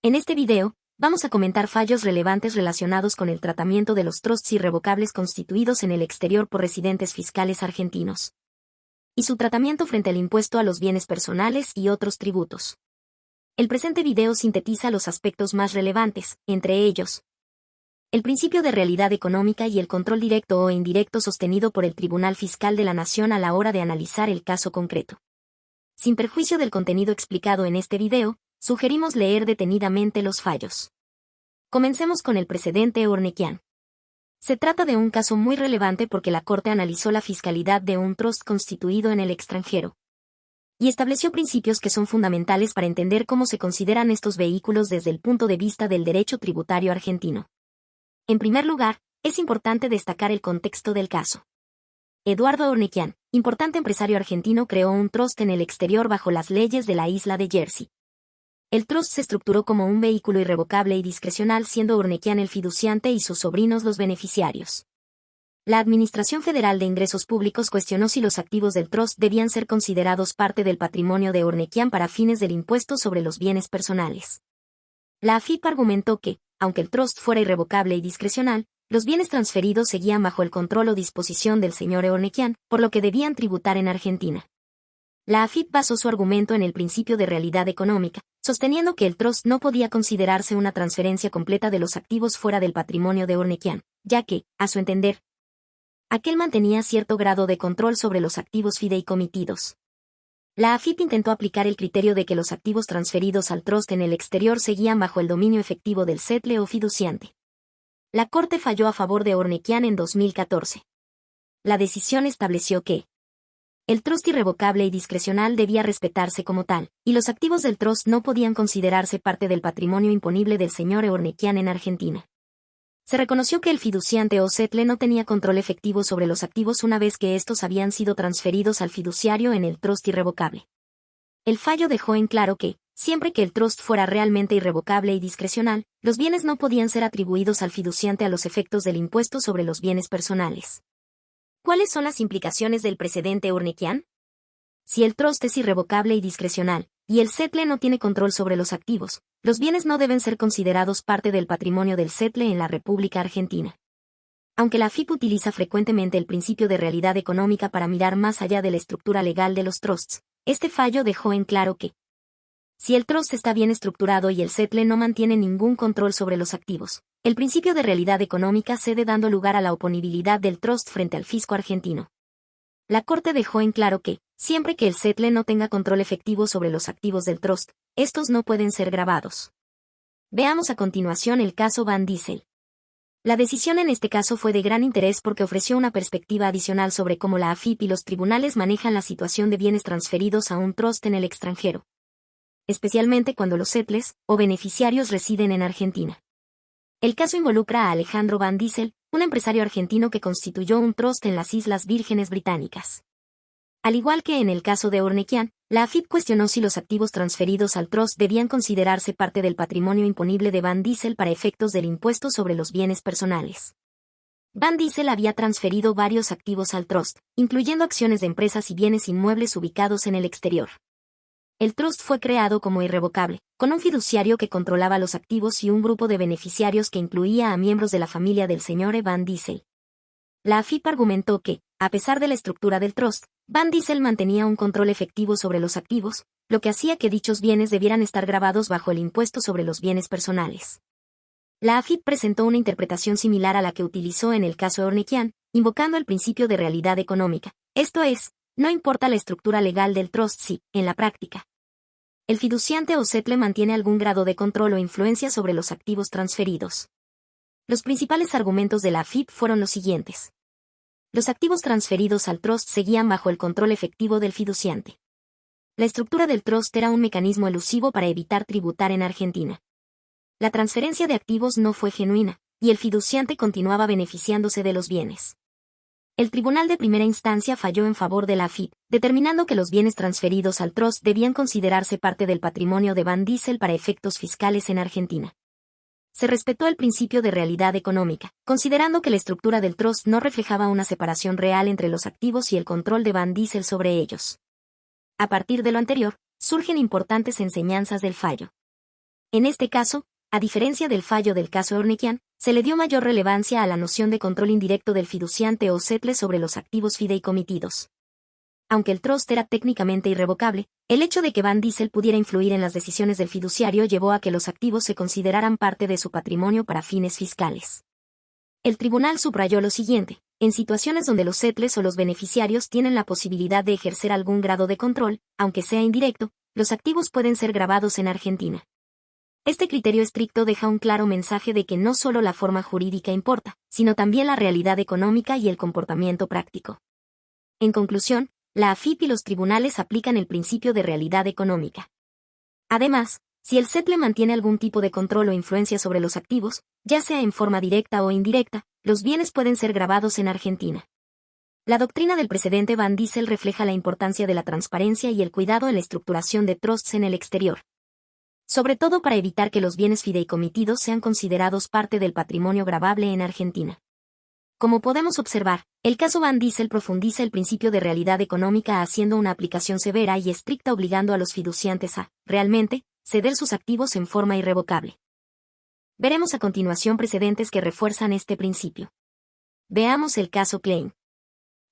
En este video, vamos a comentar fallos relevantes relacionados con el tratamiento de los trusts irrevocables constituidos en el exterior por residentes fiscales argentinos y su tratamiento frente al impuesto a los bienes personales y otros tributos. El presente video sintetiza los aspectos más relevantes, entre ellos, el principio de realidad económica y el control directo o indirecto sostenido por el Tribunal Fiscal de la Nación a la hora de analizar el caso concreto. Sin perjuicio del contenido explicado en este video, sugerimos leer detenidamente los fallos. Comencemos con el precedente Ornequian. Se trata de un caso muy relevante porque la Corte analizó la fiscalidad de un trust constituido en el extranjero y estableció principios que son fundamentales para entender cómo se consideran estos vehículos desde el punto de vista del derecho tributario argentino. En primer lugar, es importante destacar el contexto del caso. Eduardo Ornequian, importante empresario argentino, creó un trust en el exterior bajo las leyes de la isla de Jersey. El trust se estructuró como un vehículo irrevocable y discrecional, siendo Ornequian el fiduciante y sus sobrinos los beneficiarios. La Administración Federal de Ingresos Públicos cuestionó si los activos del trust debían ser considerados parte del patrimonio de Ornequian para fines del impuesto sobre los bienes personales. La AFIP argumentó que, aunque el trust fuera irrevocable y discrecional, los bienes transferidos seguían bajo el control o disposición del señor Ornequian, por lo que debían tributar en Argentina. La AFIP basó su argumento en el principio de realidad económica, sosteniendo que el trust no podía considerarse una transferencia completa de los activos fuera del patrimonio de Ornequian, ya que, a su entender, aquel mantenía cierto grado de control sobre los activos fideicomitidos. La AFIP intentó aplicar el criterio de que los activos transferidos al trust en el exterior seguían bajo el dominio efectivo del setle o fiduciante. La Corte falló a favor de Ornequian en 2014. La decisión estableció que el trust irrevocable y discrecional debía respetarse como tal, y los activos del trust no podían considerarse parte del patrimonio imponible del señor Ornequian en Argentina. Se reconoció que el fiduciante o setle no tenía control efectivo sobre los activos una vez que estos habían sido transferidos al fiduciario en el trust irrevocable. El fallo dejó en claro que, siempre que el trust fuera realmente irrevocable y discrecional, los bienes no podían ser atribuidos al fiduciante a los efectos del impuesto sobre los bienes personales. ¿Cuáles son las implicaciones del precedente Ornequian? Si el trust es irrevocable y discrecional, y el setle no tiene control sobre los activos, los bienes no deben ser considerados parte del patrimonio del setle en la República Argentina. Aunque la AFIP utiliza frecuentemente el principio de realidad económica para mirar más allá de la estructura legal de los trusts, este fallo dejó en claro que, si el trust está bien estructurado y el setle no mantiene ningún control sobre los activos, el principio de realidad económica cede, dando lugar a la oponibilidad del trust frente al fisco argentino. La Corte dejó en claro que, siempre que el setle no tenga control efectivo sobre los activos del trust, estos no pueden ser gravados. Veamos a continuación el caso Van Diesel. La decisión en este caso fue de gran interés porque ofreció una perspectiva adicional sobre cómo la AFIP y los tribunales manejan la situación de bienes transferidos a un trust en el extranjero, especialmente cuando los setles o beneficiarios residen en Argentina. El caso involucra a Alejandro Van Diesel, un empresario argentino que constituyó un trust en las Islas Vírgenes Británicas. Al igual que en el caso de Ornequian, la AFIP cuestionó si los activos transferidos al trust debían considerarse parte del patrimonio imponible de Van Diesel para efectos del impuesto sobre los bienes personales. Van Diesel había transferido varios activos al trust, incluyendo acciones de empresas y bienes inmuebles ubicados en el exterior. El trust fue creado como irrevocable, con un fiduciario que controlaba los activos y un grupo de beneficiarios que incluía a miembros de la familia del señor Van Diesel. La AFIP argumentó que, a pesar de la estructura del trust, Van Diesel mantenía un control efectivo sobre los activos, lo que hacía que dichos bienes debieran estar gravados bajo el impuesto sobre los bienes personales. La AFIP presentó una interpretación similar a la que utilizó en el caso Ornequian, invocando el principio de realidad económica, esto es, no importa la estructura legal del trust si, en la práctica, el fiduciante o setle mantiene algún grado de control o influencia sobre los activos transferidos. Los principales argumentos de la AFIP fueron los siguientes. Los activos transferidos al trust seguían bajo el control efectivo del fiduciante. La estructura del trust era un mecanismo elusivo para evitar tributar en Argentina. La transferencia de activos no fue genuina, y el fiduciante continuaba beneficiándose de los bienes. El tribunal de primera instancia falló en favor de la AFIP, determinando que los bienes transferidos al trust debían considerarse parte del patrimonio de Van Diesel para efectos fiscales en Argentina. Se respetó el principio de realidad económica, considerando que la estructura del trust no reflejaba una separación real entre los activos y el control de Van Diesel sobre ellos. A partir de lo anterior, surgen importantes enseñanzas del fallo. En este caso, a diferencia del fallo del caso Ornequian, se le dio mayor relevancia a la noción de control indirecto del fiduciante o settle sobre los activos fideicomitidos. Aunque el trust era técnicamente irrevocable, el hecho de que Van Dissel pudiera influir en las decisiones del fiduciario llevó a que los activos se consideraran parte de su patrimonio para fines fiscales. El tribunal subrayó lo siguiente: en situaciones donde los settles o los beneficiarios tienen la posibilidad de ejercer algún grado de control, aunque sea indirecto, los activos pueden ser gravados en Argentina. Este criterio estricto deja un claro mensaje de que no solo la forma jurídica importa, sino también la realidad económica y el comportamiento práctico. En conclusión, la AFIP y los tribunales aplican el principio de realidad económica. Además, si el settle mantiene algún tipo de control o influencia sobre los activos, ya sea en forma directa o indirecta, los bienes pueden ser gravados en Argentina. La doctrina del precedente Van Dissel refleja la importancia de la transparencia y el cuidado en la estructuración de trusts en el exterior, sobre todo para evitar que los bienes fideicomitidos sean considerados parte del patrimonio gravable en Argentina. Como podemos observar, el caso Van Dissel profundiza el principio de realidad económica haciendo una aplicación severa y estricta obligando a los fiduciantes a, realmente, ceder sus activos en forma irrevocable. Veremos a continuación precedentes que refuerzan este principio. Veamos el caso Klein.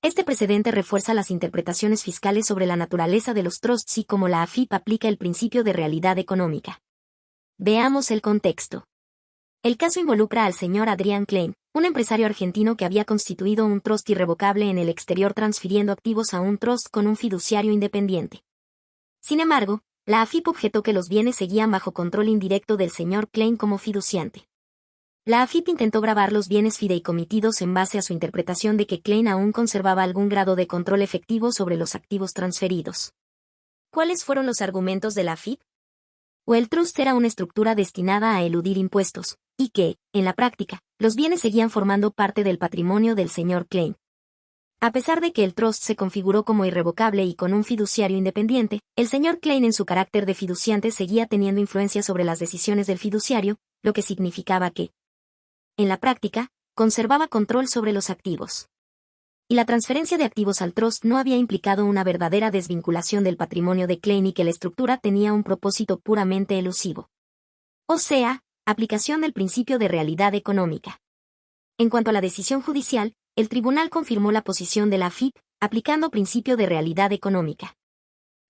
Este precedente refuerza las interpretaciones fiscales sobre la naturaleza de los trusts y cómo la AFIP aplica el principio de realidad económica. Veamos el contexto. El caso involucra al señor Adrián Klein, un empresario argentino que había constituido un trust irrevocable en el exterior transfiriendo activos a un trust con un fiduciario independiente. Sin embargo, la AFIP objetó que los bienes seguían bajo control indirecto del señor Klein como fiduciante. La AFIP intentó gravar los bienes fideicomitidos en base a su interpretación de que Klein aún conservaba algún grado de control efectivo sobre los activos transferidos. ¿Cuáles fueron los argumentos de la AFIP? O el trust era una estructura destinada a eludir impuestos, y que, en la práctica, los bienes seguían formando parte del patrimonio del señor Klein. A pesar de que el trust se configuró como irrevocable y con un fiduciario independiente, el señor Klein en su carácter de fiduciante seguía teniendo influencia sobre las decisiones del fiduciario, lo que significaba que, en la práctica, conservaba control sobre los activos. Y la transferencia de activos al trust no había implicado una verdadera desvinculación del patrimonio de Klein y que la estructura tenía un propósito puramente elusivo. O sea, aplicación del principio de realidad económica. En cuanto a la decisión judicial, el tribunal confirmó la posición de la AFIP, aplicando principio de realidad económica.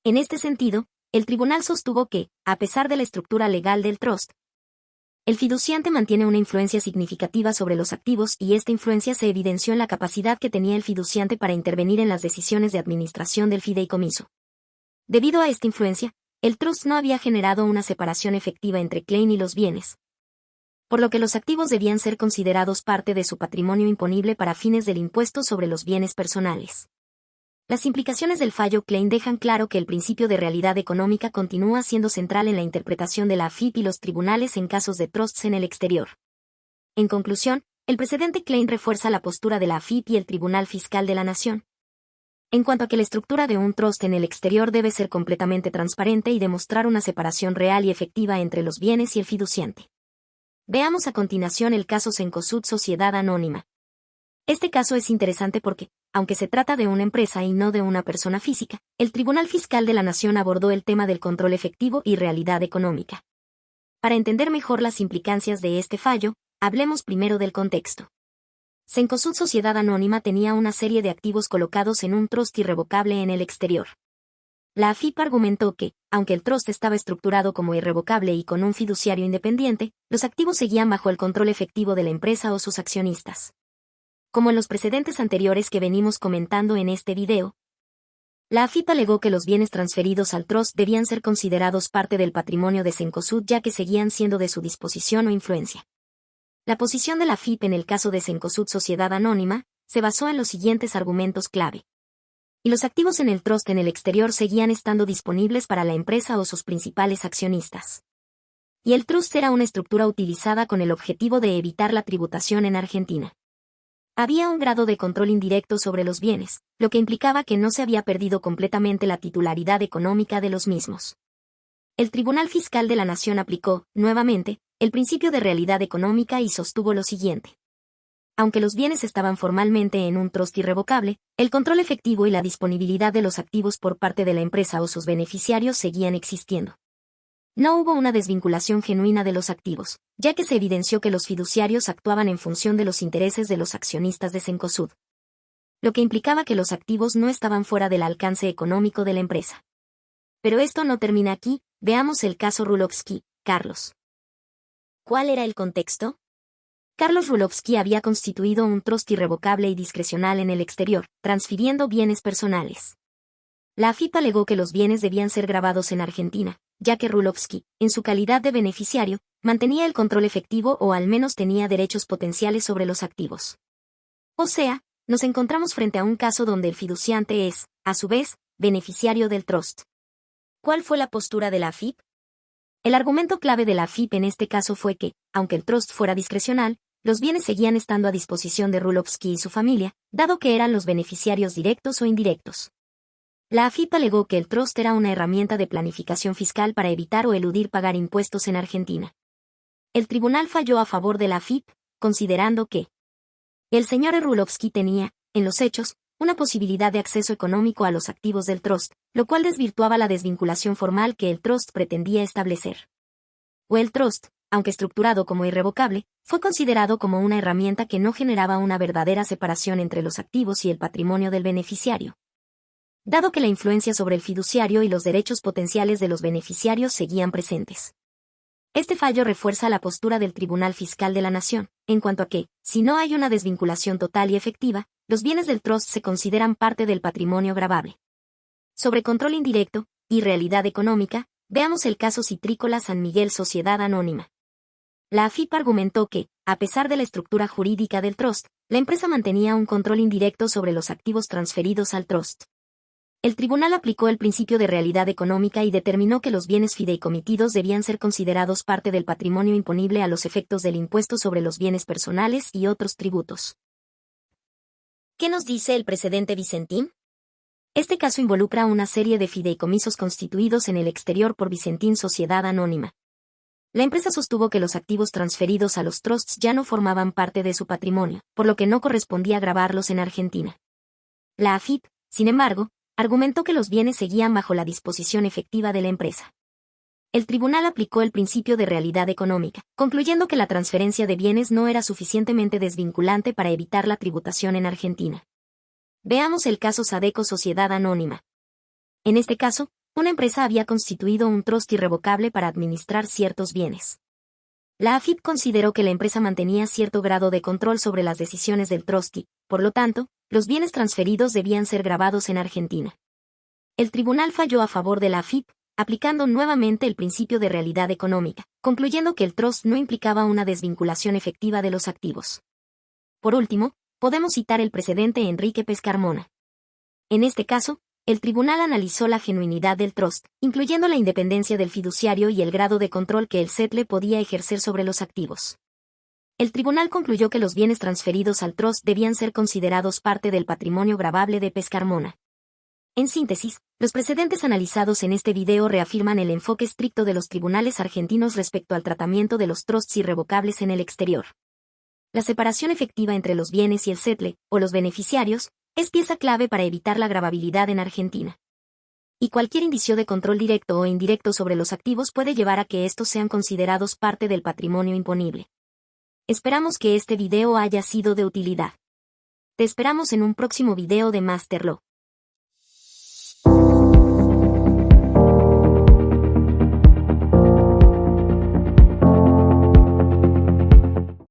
En este sentido, el tribunal sostuvo que, a pesar de la estructura legal del trust, el fiduciante mantiene una influencia significativa sobre los activos y esta influencia se evidenció en la capacidad que tenía el fiduciante para intervenir en las decisiones de administración del fideicomiso. Debido a esta influencia, el trust no había generado una separación efectiva entre Klein y los bienes, por lo que los activos debían ser considerados parte de su patrimonio imponible para fines del impuesto sobre los bienes personales. Las implicaciones del fallo Klein dejan claro que el principio de realidad económica continúa siendo central en la interpretación de la AFIP y los tribunales en casos de trusts en el exterior. En conclusión, el precedente Klein refuerza la postura de la AFIP y el Tribunal Fiscal de la Nación, en cuanto a que la estructura de un trust en el exterior debe ser completamente transparente y demostrar una separación real y efectiva entre los bienes y el fiduciante. Veamos a continuación el caso Cencosud Sociedad Anónima. Este caso es interesante porque, aunque se trata de una empresa y no de una persona física, el Tribunal Fiscal de la Nación abordó el tema del control efectivo y realidad económica. Para entender mejor las implicancias de este fallo, hablemos primero del contexto. Cencosud Sociedad Anónima tenía una serie de activos colocados en un trust irrevocable en el exterior. La AFIP argumentó que, aunque el trust estaba estructurado como irrevocable y con un fiduciario independiente, los activos seguían bajo el control efectivo de la empresa o sus accionistas. Como en los precedentes anteriores que venimos comentando en este video, la AFIP alegó que los bienes transferidos al trust debían ser considerados parte del patrimonio de Cencosud ya que seguían siendo de su disposición o influencia. La posición de la AFIP en el caso de Cencosud Sociedad Anónima se basó en los siguientes argumentos clave. Y los activos en el trust en el exterior seguían estando disponibles para la empresa o sus principales accionistas. Y el trust era una estructura utilizada con el objetivo de evitar la tributación en Argentina. Había un grado de control indirecto sobre los bienes, lo que implicaba que no se había perdido completamente la titularidad económica de los mismos. El Tribunal Fiscal de la Nación aplicó, nuevamente, el principio de realidad económica y sostuvo lo siguiente. Aunque los bienes estaban formalmente en un trust irrevocable, el control efectivo y la disponibilidad de los activos por parte de la empresa o sus beneficiarios seguían existiendo. No hubo una desvinculación genuina de los activos, ya que se evidenció que los fiduciarios actuaban en función de los intereses de los accionistas de Cencosud, lo que implicaba que los activos no estaban fuera del alcance económico de la empresa. Pero esto no termina aquí, veamos el caso Rulovsky, Carlos. ¿Cuál era el contexto? Carlos Rulovsky había constituido un trust irrevocable y discrecional en el exterior, transfiriendo bienes personales. La AFIP alegó que los bienes debían ser grabados en Argentina, ya que Rulovsky, en su calidad de beneficiario, mantenía el control efectivo o al menos tenía derechos potenciales sobre los activos. O sea, nos encontramos frente a un caso donde el fiduciante es, a su vez, beneficiario del trust. ¿Cuál fue la postura de la AFIP? El argumento clave de la AFIP en este caso fue que, aunque el trust fuera discrecional, los bienes seguían estando a disposición de Rulovsky y su familia, dado que eran los beneficiarios directos o indirectos. La AFIP alegó que el trust era una herramienta de planificación fiscal para evitar o eludir pagar impuestos en Argentina. El tribunal falló a favor de la AFIP, considerando que el señor Rulovsky tenía, en los hechos, una posibilidad de acceso económico a los activos del trust, lo cual desvirtuaba la desvinculación formal que el trust pretendía establecer. O el trust, aunque estructurado como irrevocable, fue considerado como una herramienta que no generaba una verdadera separación entre los activos y el patrimonio del beneficiario, dado que la influencia sobre el fiduciario y los derechos potenciales de los beneficiarios seguían presentes. Este fallo refuerza la postura del Tribunal Fiscal de la Nación, en cuanto a que, si no hay una desvinculación total y efectiva, los bienes del trust se consideran parte del patrimonio gravable. Sobre control indirecto y realidad económica, veamos el caso Citrícola San Miguel Sociedad Anónima. La AFIP argumentó que, a pesar de la estructura jurídica del trust, la empresa mantenía un control indirecto sobre los activos transferidos al trust. El tribunal aplicó el principio de realidad económica y determinó que los bienes fideicomitidos debían ser considerados parte del patrimonio imponible a los efectos del impuesto sobre los bienes personales y otros tributos. ¿Qué nos dice el precedente Vicentín? Este caso involucra una serie de fideicomisos constituidos en el exterior por Vicentín Sociedad Anónima. La empresa sostuvo que los activos transferidos a los trusts ya no formaban parte de su patrimonio, por lo que no correspondía gravarlos en Argentina. La AFIP, sin embargo, argumentó que los bienes seguían bajo la disposición efectiva de la empresa. El tribunal aplicó el principio de realidad económica, concluyendo que la transferencia de bienes no era suficientemente desvinculante para evitar la tributación en Argentina. Veamos el caso Sadeco Sociedad Anónima. En este caso, una empresa había constituido un trust irrevocable para administrar ciertos bienes. La AFIP consideró que la empresa mantenía cierto grado de control sobre las decisiones del trustee, por lo tanto, los bienes transferidos debían ser grabados en Argentina. El tribunal falló a favor de la AFIP, aplicando nuevamente el principio de realidad económica, concluyendo que el trust no implicaba una desvinculación efectiva de los activos. Por último, podemos citar el precedente Enrique Pescarmona. En este caso, el tribunal analizó la genuinidad del trust, incluyendo la independencia del fiduciario y el grado de control que el SETLE podía ejercer sobre los activos. El tribunal concluyó que los bienes transferidos al trust debían ser considerados parte del patrimonio gravable de Pescarmona. En síntesis, los precedentes analizados en este video reafirman el enfoque estricto de los tribunales argentinos respecto al tratamiento de los trusts irrevocables en el exterior. La separación efectiva entre los bienes y el SETLE, o los beneficiarios, es pieza clave para evitar la gravabilidad en Argentina. Y cualquier indicio de control directo o indirecto sobre los activos puede llevar a que estos sean considerados parte del patrimonio imponible. Esperamos que este video haya sido de utilidad. Te esperamos en un próximo video de Master Law.